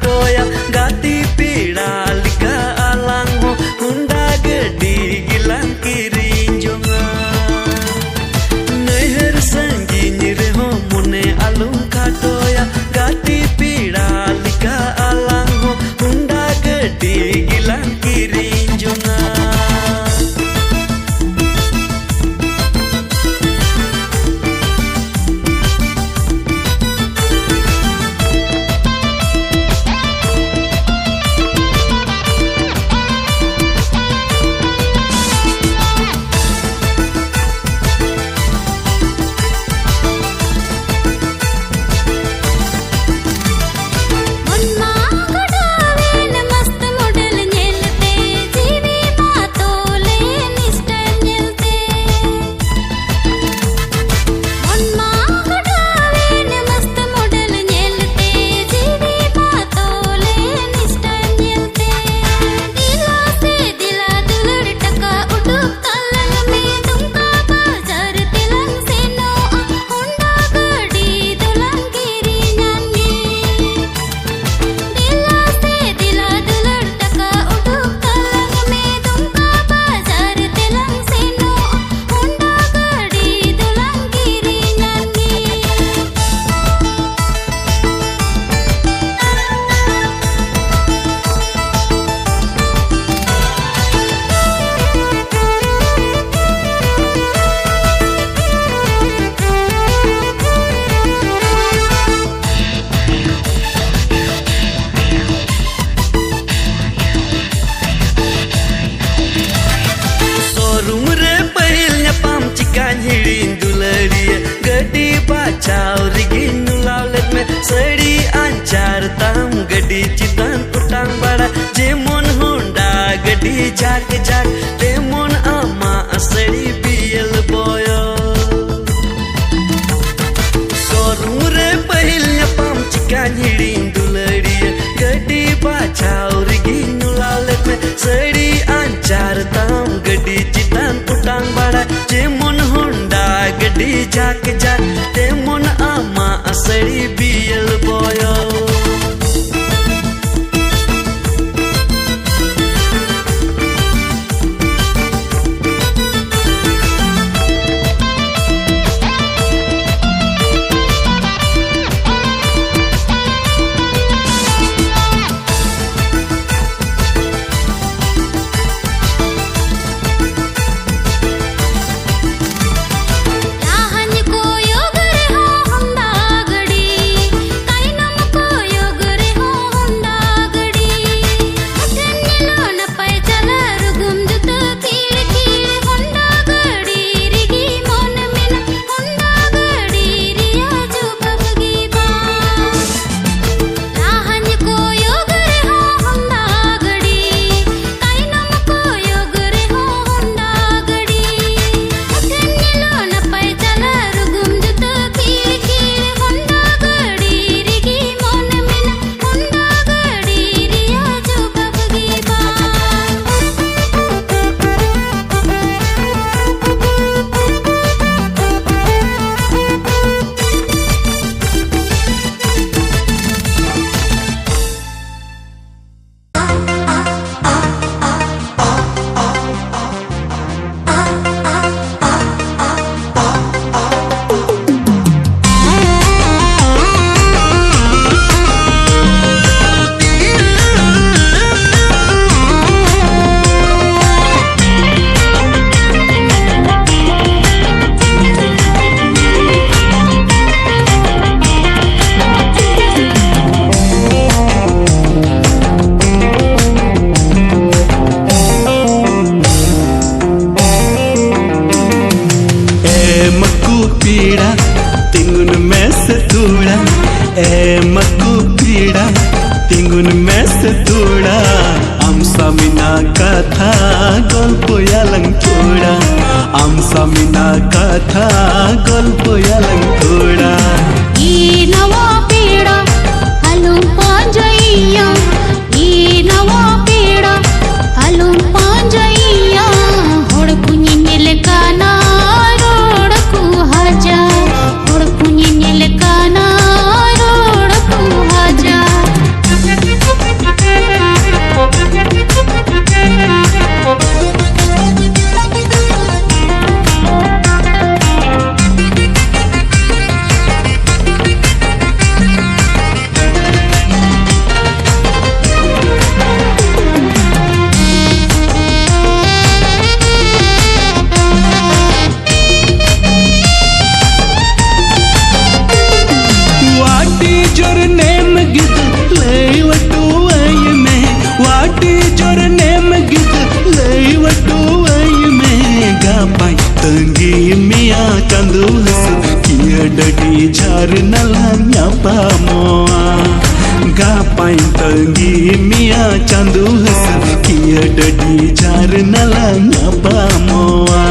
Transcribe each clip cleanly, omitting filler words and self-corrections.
katoya gati pira lika alang ho Honda gede gilang kiring jonga Neher sangi nyire ho mune alung katoya gati pira lika alang ho Honda gede gilang kiring jonga Seri ancar tam gadi citan utang bada Jemon Honda gadi jak jak Temon ama seri biel boyo Sorum re pahilnya pam cikan hiring dulariya Gadi bachau rigi nulalet me Seri ancar tam gadi citan utang bada Jemon Honda gadi jak jak Temon ama seri biel boyo Tingun mes tuda amsamina katha golpo yalang thoda amsamina katha golpo yalang thoda ee nawa peda halum panjaiya ee nawa peda halum panjaiya hod kunyi nil kana rod ku haja hod kunyi nil kana rod ku haja gapain tanggi mia candu hasil kia dadi jar nalang apa moa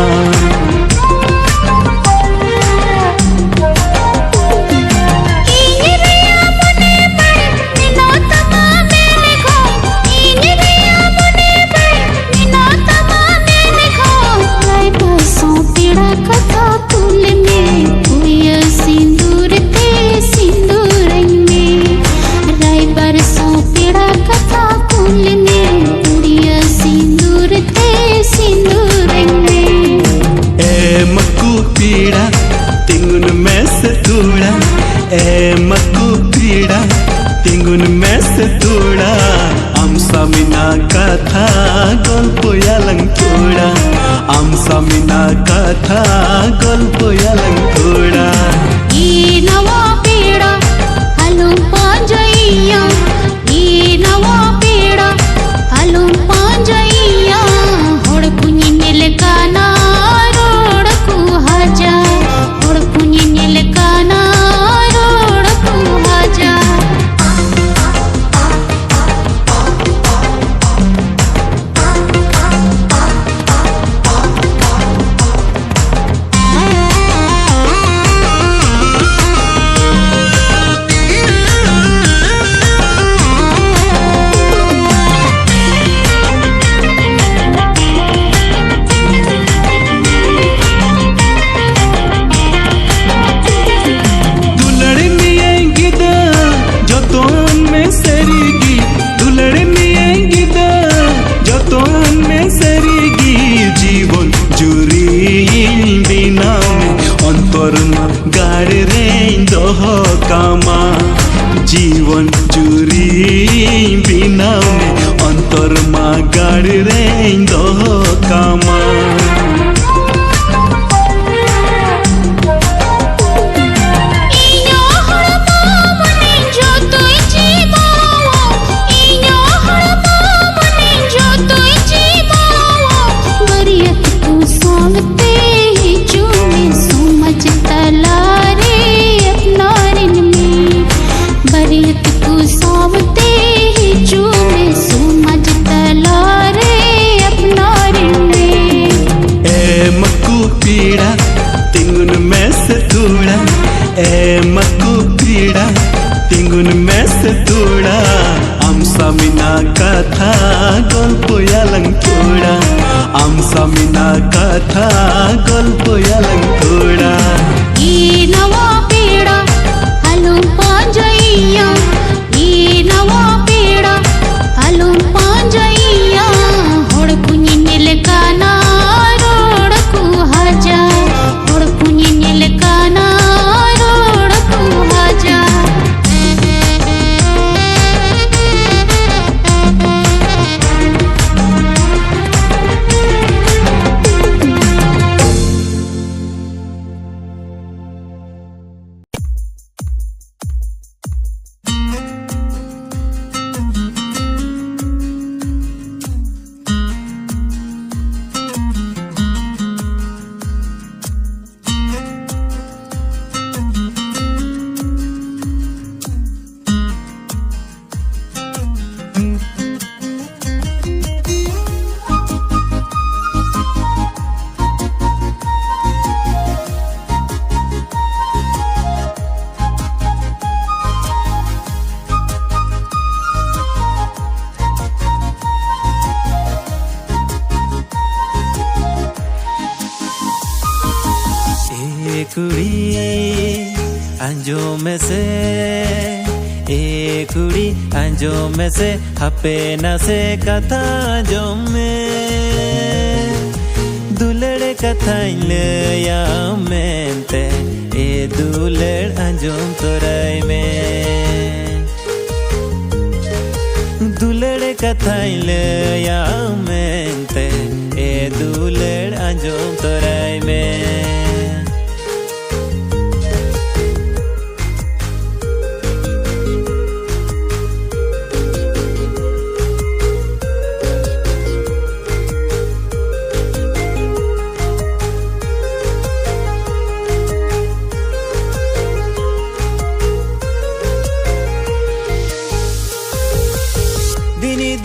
Makku पीड़ा तिंगुन में से तोड़ा आमसामिना कथा गल्प यालं थोड़ा आमसामिना कथा गल्प यालं थोड़ा ई नवा पीड़ा हलुम पांजैया ई नवा पीड़ा हलुम पांजैया होड़ कुनी निलकाना रोड़ को हजा होड़ कुनी निलकाना जीवन चूरी बिना में अंतर मा गाड़ रे दो कामा पीड़ा तिंगुन में से तोड़ा मक्कू पीड़ा तिंगुन में से तोड़ा आमसामिना कथा गल्प यालं थोड़ा आमसामिना कथा गल्प यालं थोड़ा ई नवा पीड़ा हलुम पांजैया ई नवा पीड़ा हलुम पांजैया होड़ कुनी निलकाना कुड़ी अंजो में से हपे न से कथा जो में दुलड़ कथा या मेंते ए दुलड़ अंजोम तोराई में दुलड़ कथा या मेंते ए दुलड़ अंजोम तोराई में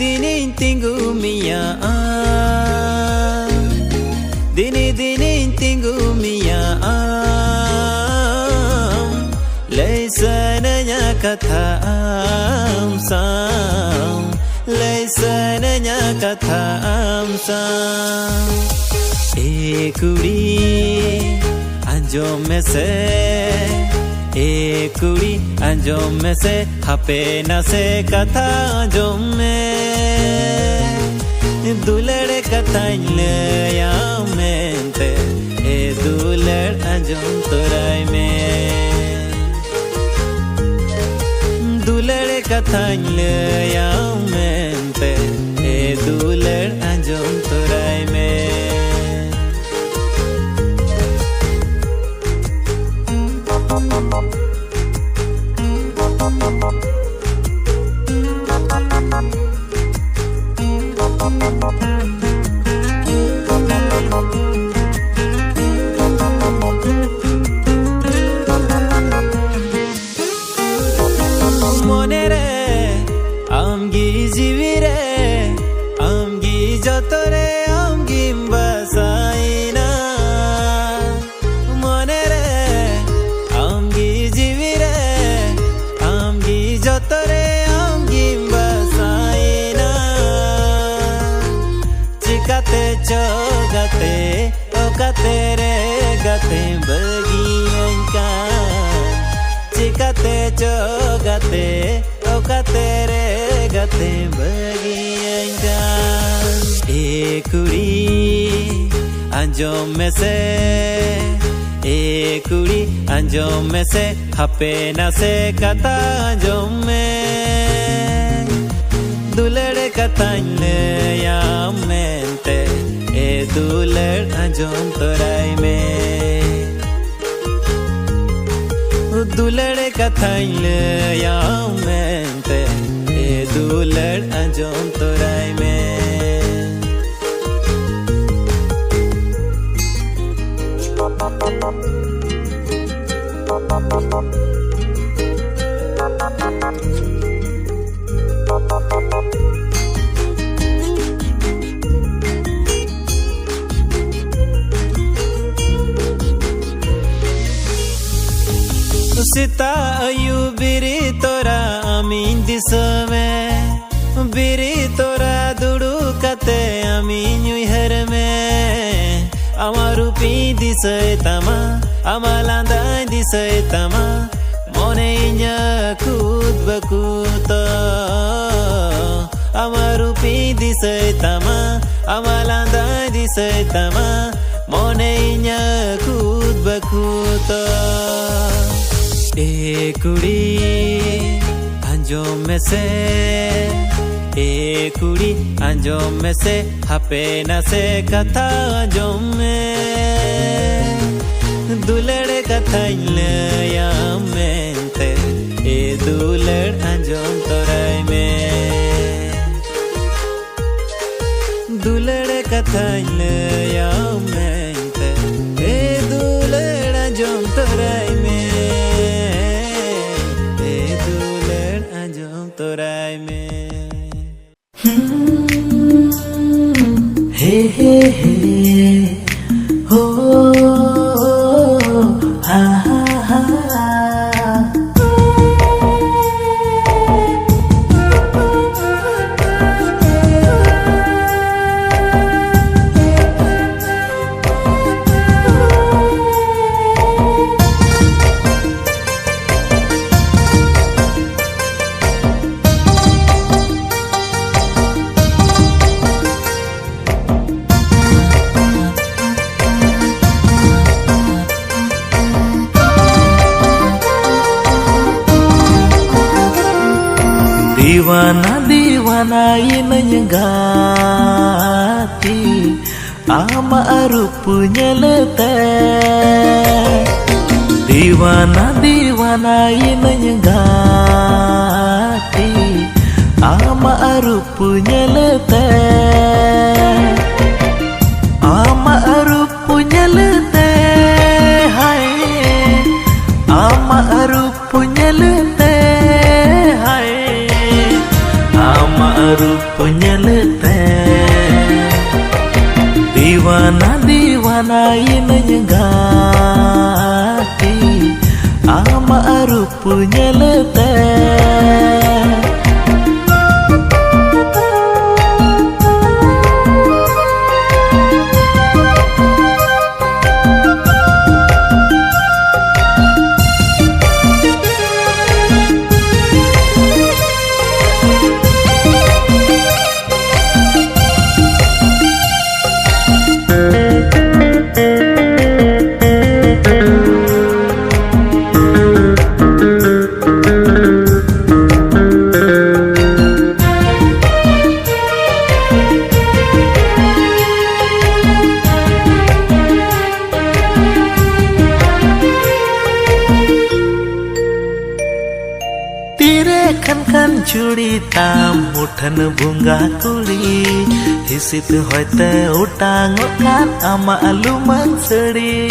dini tinggu mia dini tinggu mia Laisananya kata sam Laisananya kata sam kudi anjom में से kudi anjom में से hape na se kata anjom में dulade kata le ya mente dulad anjom torai में dulade kata le ya mente dulad anjom torai में Monere amgi jivire amgi jotore amgi basaina monere amgi jivire amgi jotore amgi basaina chikate chogate okate re gate bagianka chikate chogate okate re gate bagianka kudi anjom में से kudi anjom में से hape na se kata anjom में dulade kata le ya mente dulad anjom torai में dulade kata le ya mente dulad anjom torai में Sita ayu biri tora amin disame biri tora dudu kate amin yuhar me amarupi disai tama amalanda disai tama monenya kud bakuta amarupi disai tama amalanda disai tama monenya kud bakuta kudi anjom में से kudi anjom में से hape na se kata anjom में dulade kata le ya mente dulad anjom torai में dulade kata le ya mente dulad anjom torai में torai mein he he he ho ha ha ha Diwana diwana inanyagati ama arupunya lete Diwana diwana inanyagati ama arupunya lete ama arupunya lete hai ama arupunya lete hai ama arupunya sanain gati ama rupunya lete. Kan curi tam utan bunga kuli hisit hoite utang kan ama aluman seri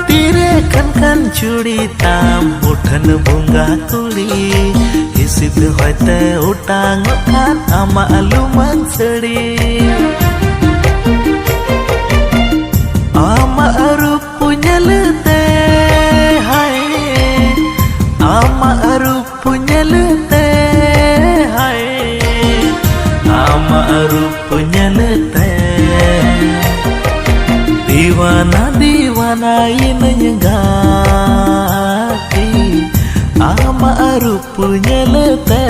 tire kan curi tam utan bunga kuli hisit hoite utang kan ama aluman seri ama arup punya lete ama arup punya lete hai ama arup punya lete diwana diwana ini gati ama arup punya lete.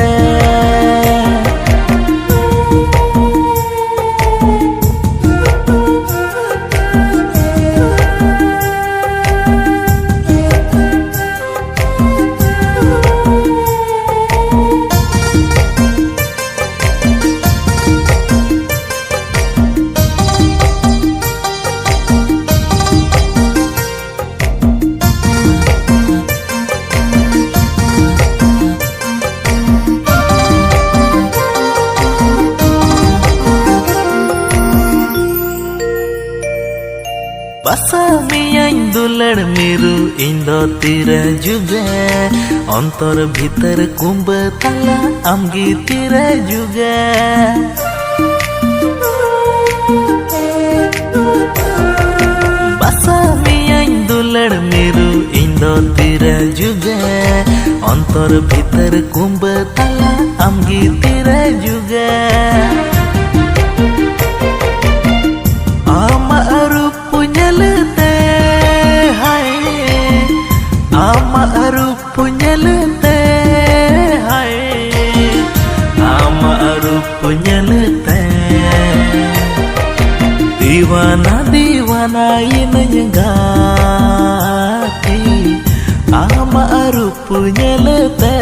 Basamiyain dulad miru indo tira juga ontor bhitar kumbatala amgi tira juga Basamiyain dulad miru indo tira juga ontor bhitar kumbatala amgi tira juga ama arup punya lete hai ama arup punya lete hai ama arup punya lete diwana diwana ini gati ama arup punya lete.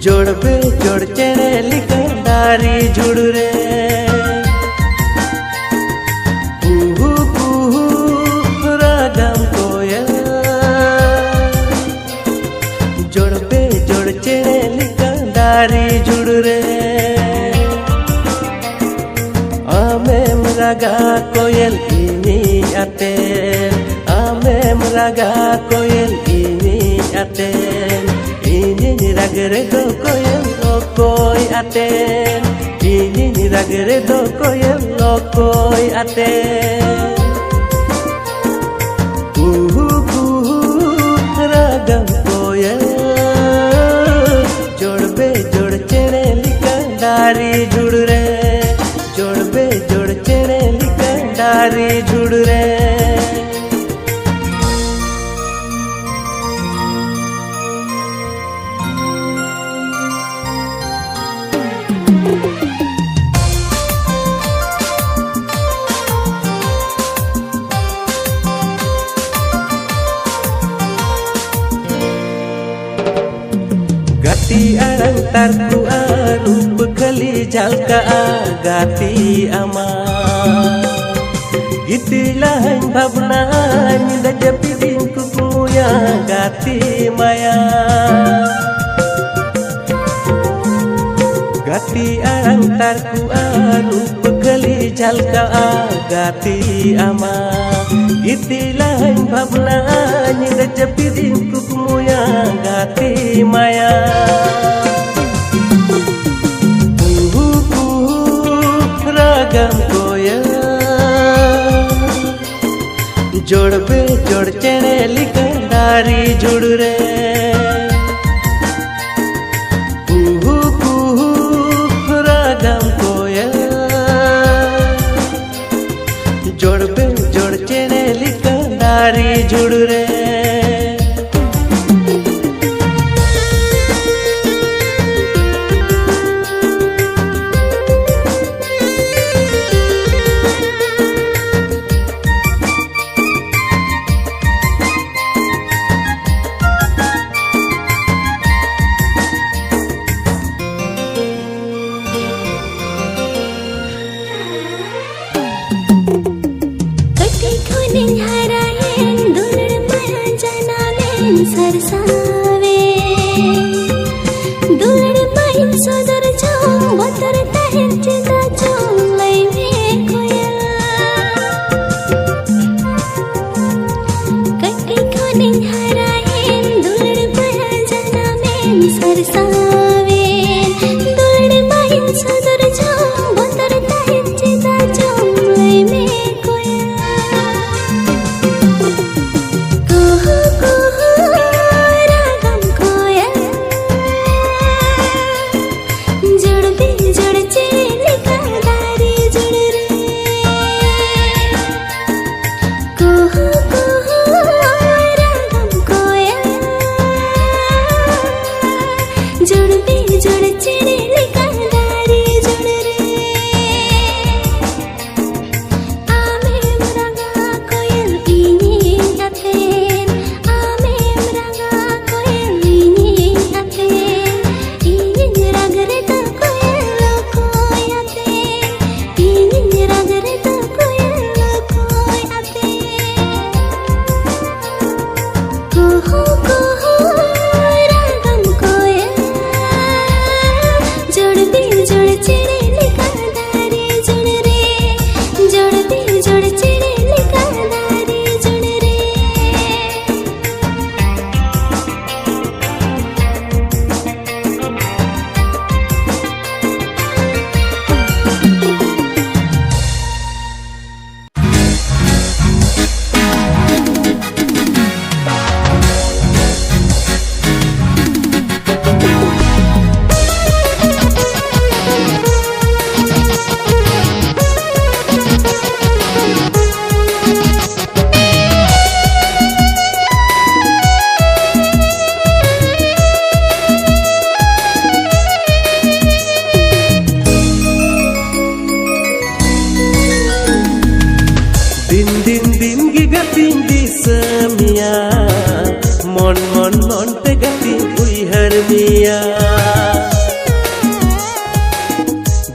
जोड़ पे जोड़ चढ़े लिखंडारी जुड़ रे कुहू कुहू रागम कोयल जोड़ पे जोड़ चढ़े लिखंडारी जुड़ रे आमे मरागा कोयल ini aten ame meraga koyel ini aten ini ragre do koyel lokoy aten ini ragre do koyel lokoy aten ragam koyel जोड़ बे जोड़ चढ़े लिखंडारी जुड़ रे जोड़ बे जोड़ चढ़े लिखंडारी जुड़ रे gati arang tarkua rup kali jalka gati ama gitilah bhabna ninda japidin kukuya gati maya gati arang tarkua rup kali jalka gati ama gitilah bhabna ninda japidin kukuya gati maya ragam koyal जोड़ पे जोड़ चेने लिखंडारी जुड़ रे कुहू कुहू रागम कोयल जोड़ पे जोड़ चेने लिखंडारी जुड़ रे सरसावे दुलड़ पाइन सदर जाऊं बतर तहन चिता जाऊं लई में कोयल कटी खोने हराएं दुलड़ पाइन जना में सरसावे दुलड़ पाइन सदर जाऊं बतर तहन चिता जाऊं लई में कोयल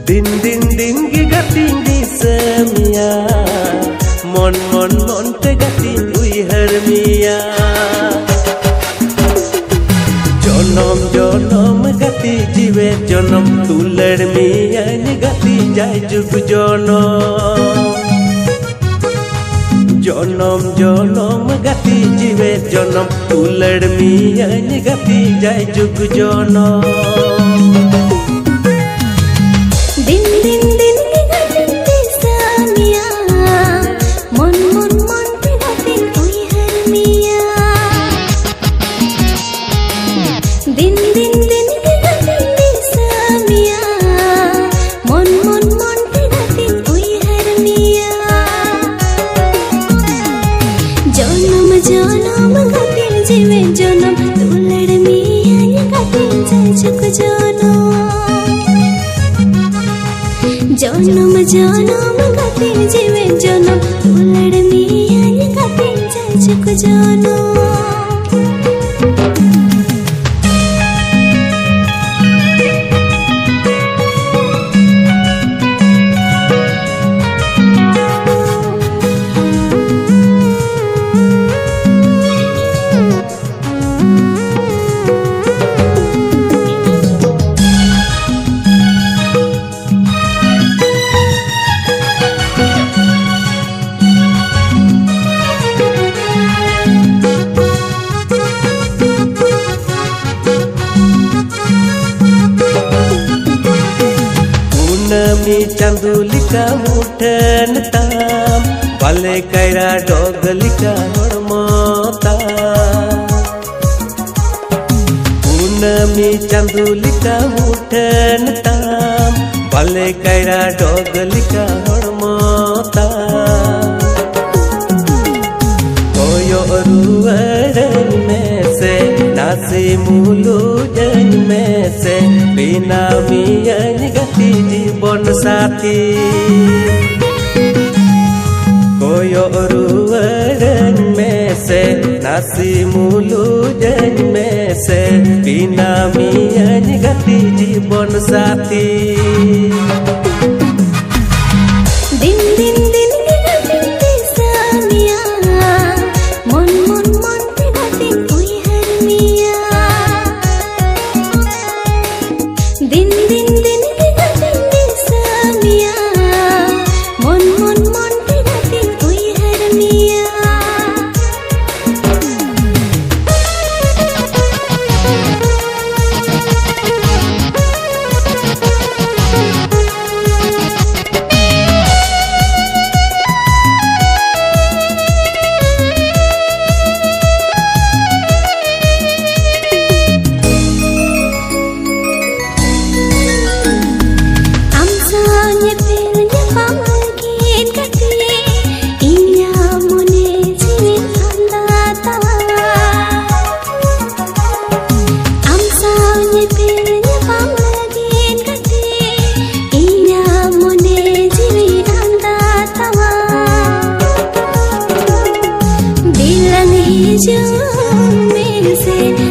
दिन दिन दिन की गतिन दिसमिया mon mon mon te gatin uihar miya jonom jonom gati jiwe jonom tular miya ni gati jai jug jonom jonom jonom gati jiwe jonom tular miya ni gati jai jug jonom दिन दिन दिन की गतिन दिसमिया mon mon mon te gatin uihar miya दिन दिन दिन की गतिन दिसमिया mon mon mon te gatin uihar miya jonom jonom gatin jiwe jonom tular miya ni gatin jai jug jonom jonom jonom gatin jiwe jonom tular miya ni gatin jai jug jonom कुनमी चांदुलिका मुठन ताम बाले कैरा डोगलिका हड़मोता कुनमी चांदुलिका मुठन ताम बाले कैरा डोगलिका हड़मोता कोयो रुवरन में से नासी मुलुजन में से बिना मियन गति जीवन साथी कोयो रुवरन में से नासी मुलुजन में से बिना मियन गति जीवन साथी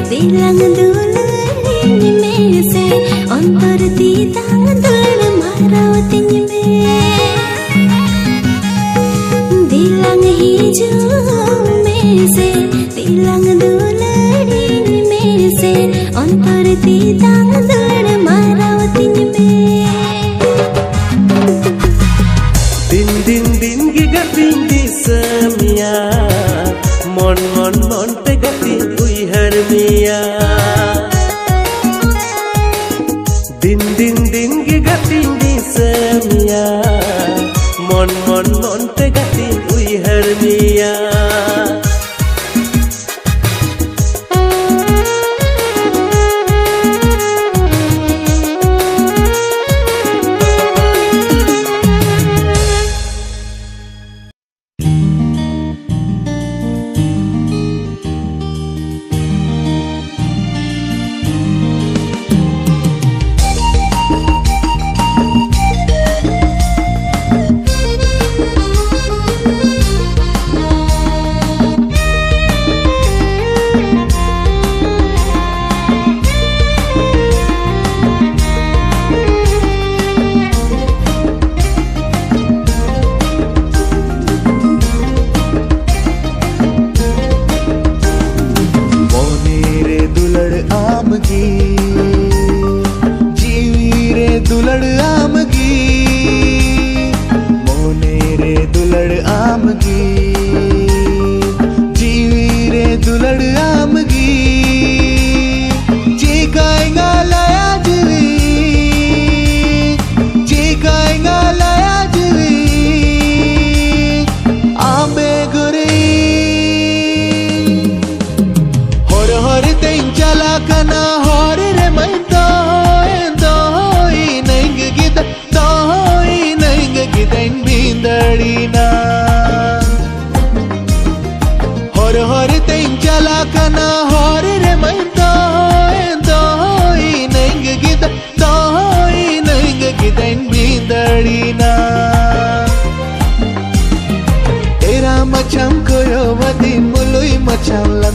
दिलंग दुलरिन में से अंतर दीदांग दुलर मारावतिन में दिलंग हिजो में से दिलंग दुलरिन में से अंतर दीदांग दुलर मारावतिन में दिन दिन दिन की गतिन दी Samiya mon mon mon te gati ui harmiya din din din ki gati di samiya mon mon mon te gati ui harmiya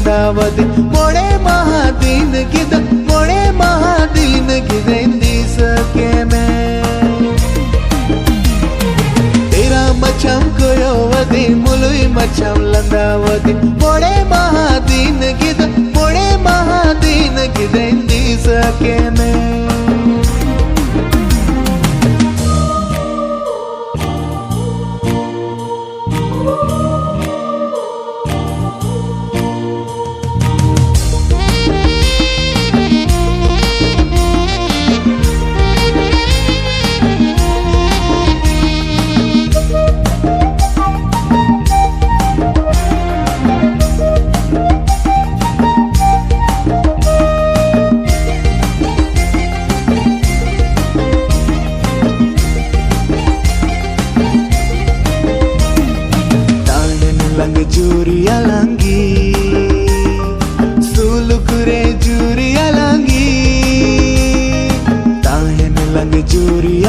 लंदावती मोड़े महादीन गिद मोड़े महादीन गिदेंदी सके मैं तेरा मचम कोयोवती मुलुई मचम लंदावती मोड़े महादीन गिद मोड़े महादीन गिदेंदी सके मैं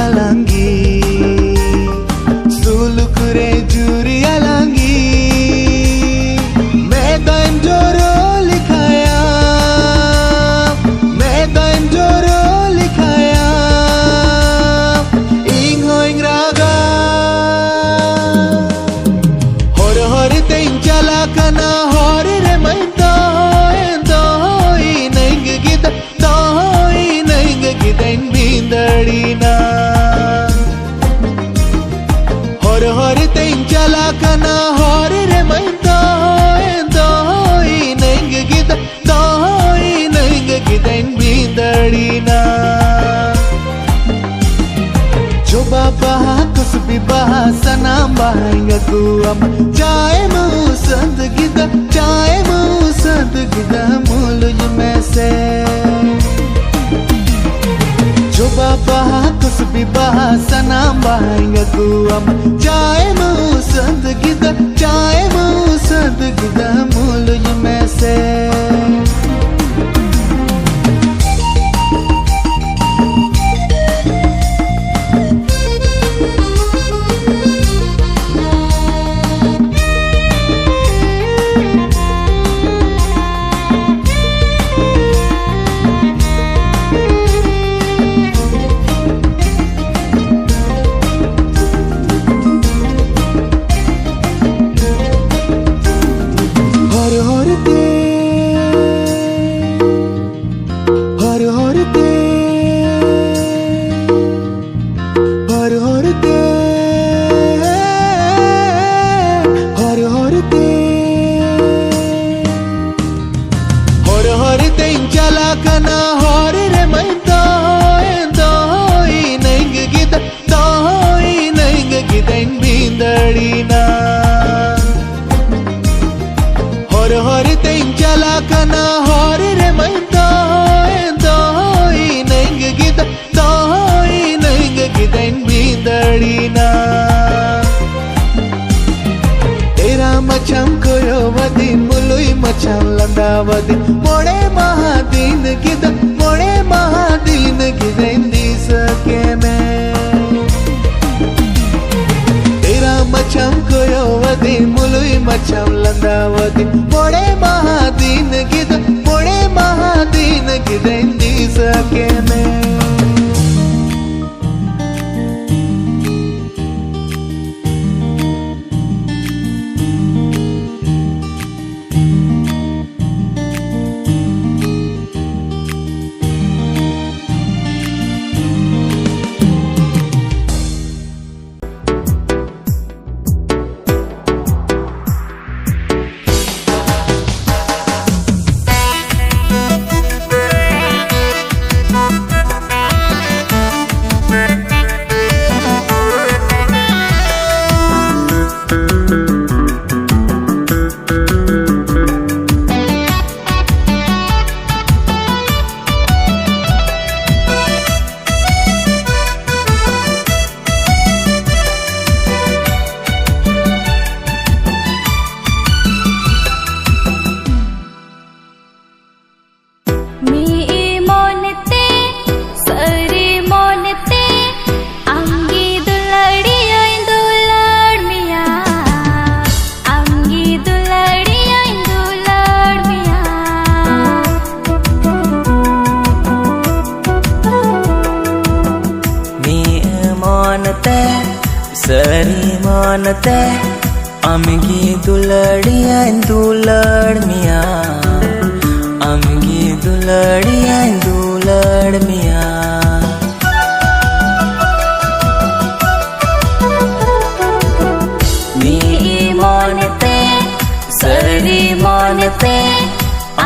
alangi suluk re juri alangi मैदान जोरो लिखाया मैदान जोरो लिखाया इंग होइंग रागा हर हर तें चला कना हर रे मैं तो होई नंग गिद तो होई नंग गिदें बिंदड़ी ना हर तें चला कना हर रे मैं बिंदड़ीना coba bahas bahas nambah aku am चाहे musad kita चाहे musad kita mulut mese coba bahas bahas nambah aku am चाहे musad kita चाहे musad kita mulut mese कना हर रे मैं तो होई नंग गिद तो होई नंग गिदें बिंदड़ीना हर तें चला कना हर रे मैं तो होई नंग गिद तो होई नंग गिदें बिंदड़ीना तेरा मचम कोयो वदी मुलुई मचम लंदावदी मोड़े महादीन गिद मोड़े महादीन गिदेंदी सके मैं तेरा मचम कोयो वदी मुलुई मचम लंदावदी मोड़े महादीन गिद मोड़े महादीन गिदेंदी सके मैं सरी मानते आमगी दुलड़िया दुलड़ मिया आमगी दुलड़िया दुलड़ मिया मी मानते सरी मानते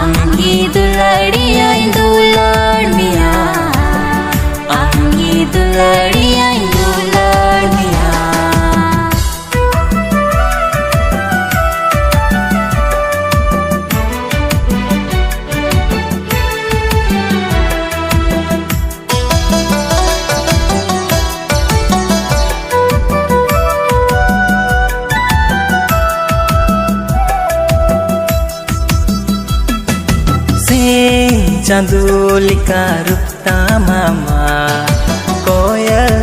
आमगी दुलड़िया दुलड़ मिया आमगी दुलड़िया दुलड़ मिया चांदोलिका रूपता मामा कोयल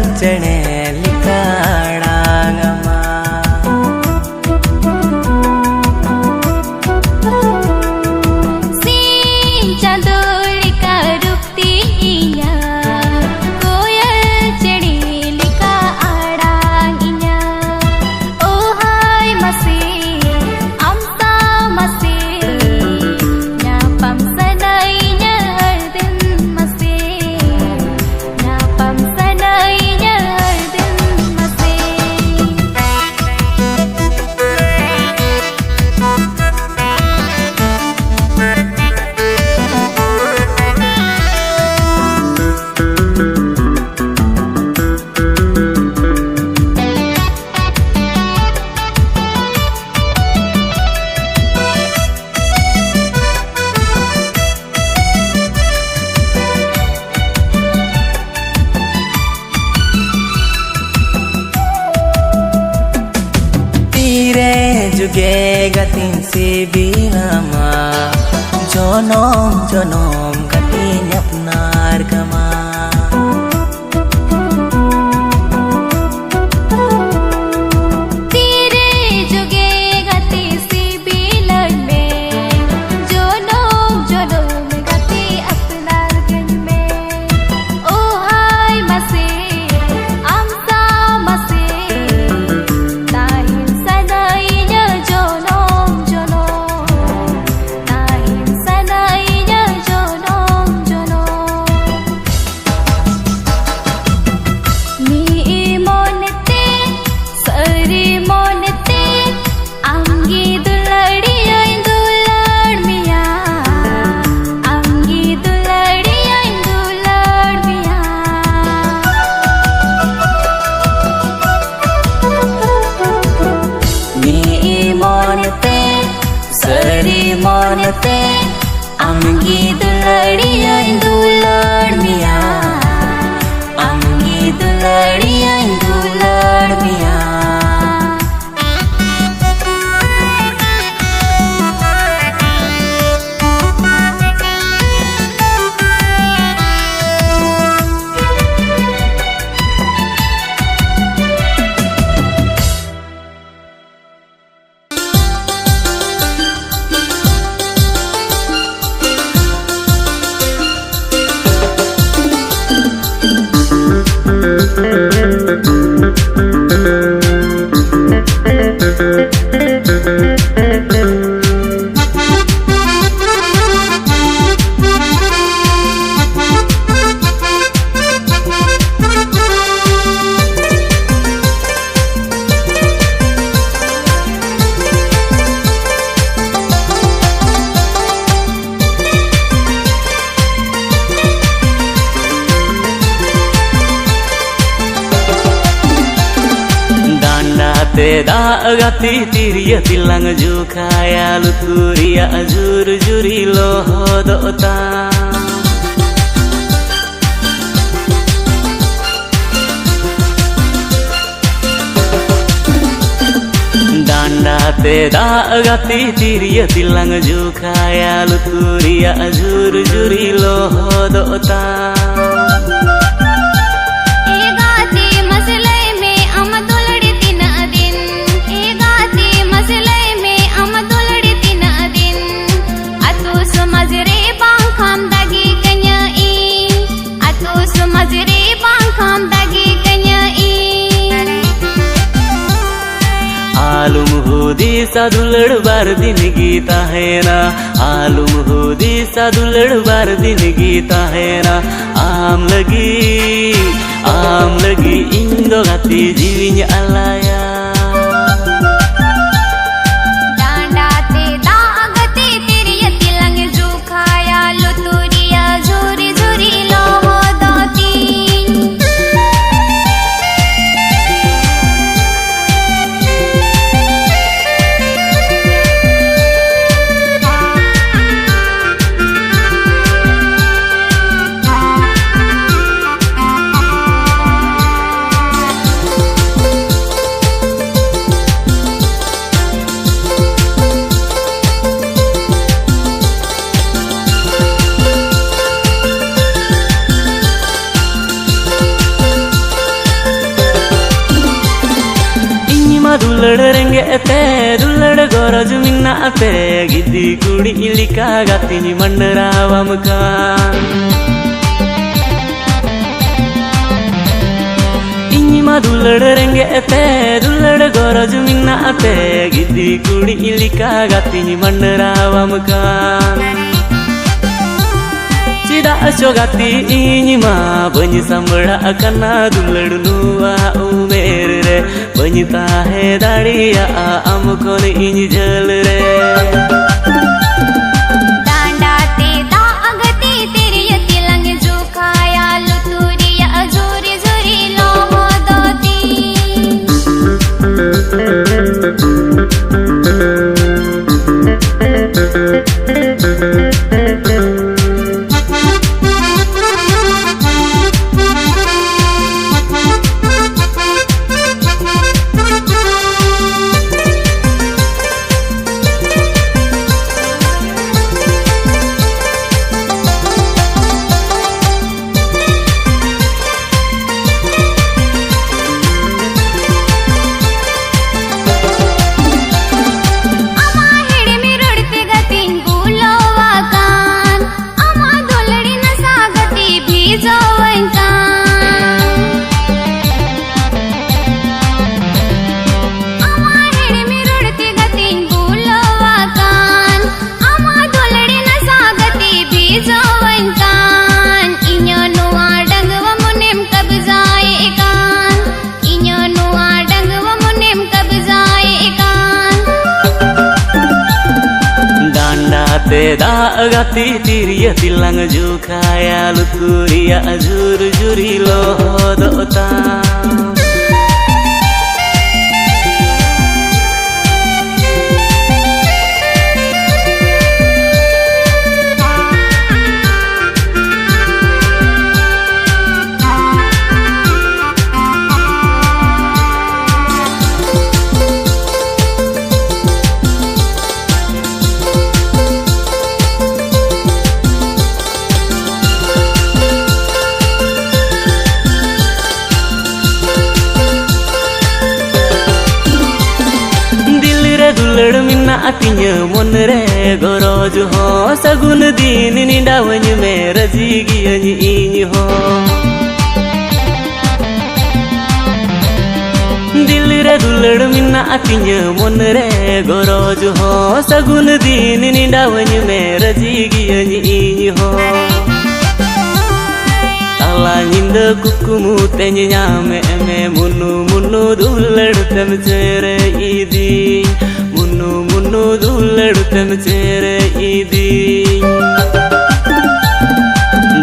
जुगे gatin sibilama jonom jonom gatin apnar kama monete amgi duladiya dulad miya amgi duladiya dulad miya Gati tiriya tilang jukaya luturia jur juri lohodota danda te da gati tiriya tilang jukaya luturia jur juri lohodota आलूम होदी सादुलड़ बार दिन गीता है ना आलूम होदी सादुलड़ बार दिन गीता है ना आम लगी इंदो गाती जीविन alaya दुलड़ रेंगे ते दुलड़ गोरज मिन्ना ते गिद्दी कुड़ी इलिका गाती मंडरावम का इन्मा दुलड़ रेंगे ते दुलड़ गोरज मिन्ना ते गिद्दी कुड़ी इलिका गाती मंडरावम का Cida gati ini ma banyi sambara akana dulad nuwa umer re banyi tahe dadiya amkon ini jal re danda te da agati teriya tilang jukaya luturiya juri juri lohodoti te da gati tiriya tilang jukaya luturia jur juri lohodota. दुलड़ मिना अतिnya mon re goroju ho sagun din ni dawany me razigi ani ini ho dil re dulad minna atinya mon re goroju ho sagun din ni dawany me razigi ani ini ho tala ninda kukumu tenya nyame me munu munu dulad tem chere idi munu munu dulad tem chere idi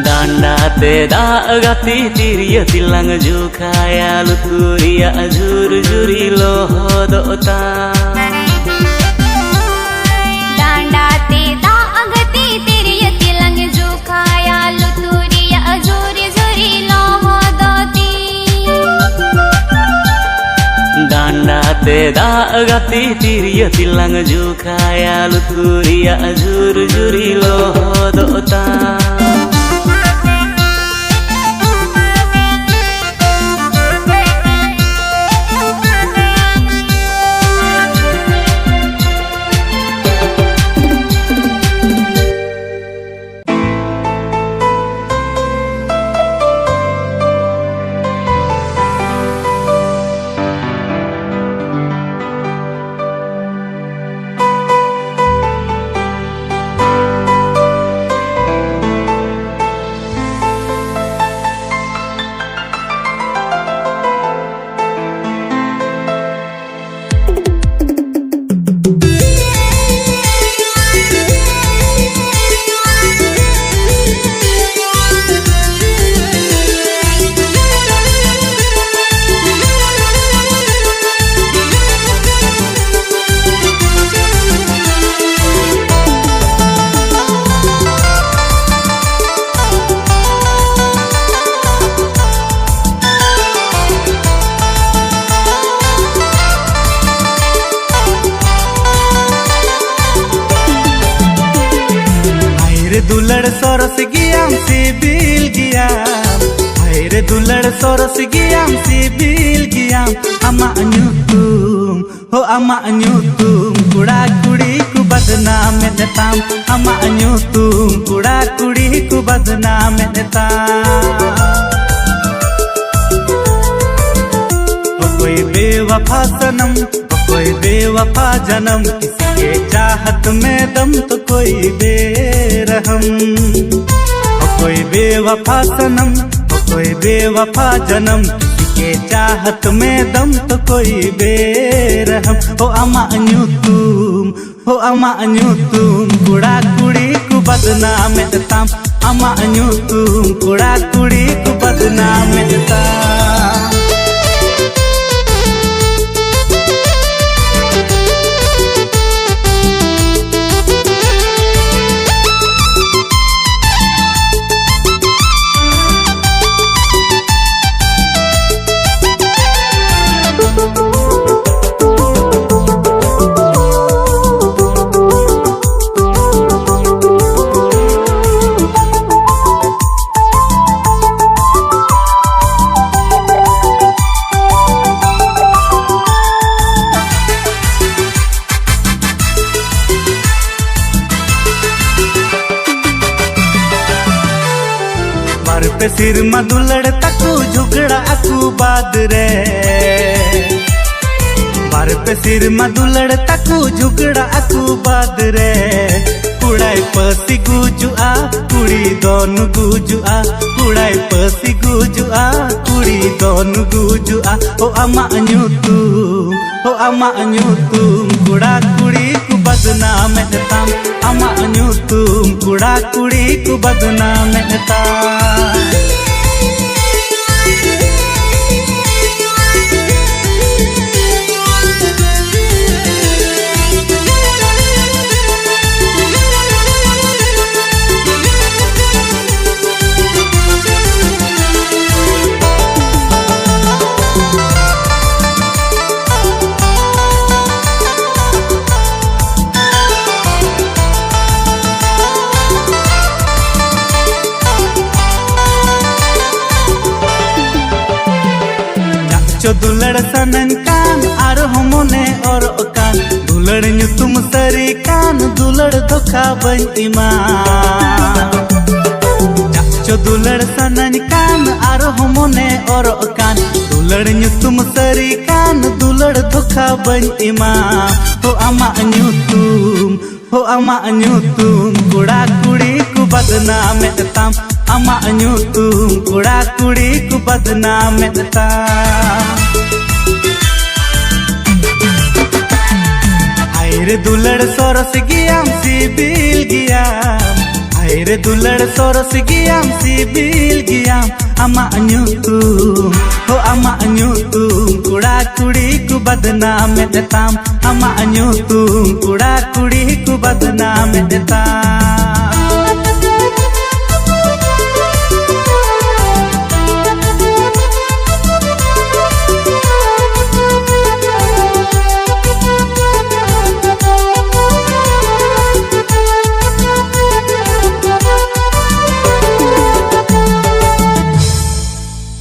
danda te da gati tiriya tilang jukaya luturia jur juri lohodota. danda te da gati tiriya tilang jukaya luturia jur juri lohodoti. danda te da gati tiriya tilang jukaya luturia jur juri lohodota. दुलड़ सोरस गियाम सिबिल गियाम हायरे दुलड़ सोरस गियाम सिबिल गियाम अमा अन्युतुम हो अमा अन्युतुम कुड़ा कुड़ी कु बदनाम नेताम अमा अन्युतुम कुड़ा कुड़ी कु बदनाम नेताम कोई बेवफा सनम कोई बेवफा जन्म किसी के चाहत में दम तो कोई बेरहम कोई बेवफा सनम कोई बेवफा जन्म किसी के चाहत में दम तो कोई बेरहम हो अमा अन्युतुम कुड़ा कुड़ी कु बदनाम देताम अमा अन्युतुम कुड़ा कुड़ी कु बदनाम देताम पे सिर मधुलड़ तकू झुगड़ा अकू बाद रे बार पे सिर मधुलड़ तकू झुगड़ा अकू बाद रे कुड़ाई पसी गुजुआ कुड़ी दोनों गुजुआ कुड़ाई पसी गुजुआ कुड़ी don gujua o ama nyutum o ama nyutum kuda kudi ku badnaam tam ama nyutum kuda kudi ku badnaam tam जो दुलड़ सनन कान आर हमने और कान दुलड़ न्यू तुम सरी कान दुलड़ धोखा बन ईमान जो दुलड़ सनन कान आर हमने और कान दुलड़ न्यू तुम सरी कान दुलड़ धोखा बन ईमान हो अमा न्यू तुम कुड़ा कुड़ी को बदनाम ताम ama nyutum kuda kudi ku badnaam ta aire dulad soros giyam sibil giyam aire dulad soros giyam sibil giyam ama nyutum ho ama nyutum kuda kudi ku badnaam tam ama nyutum kuda kudi ku badnaam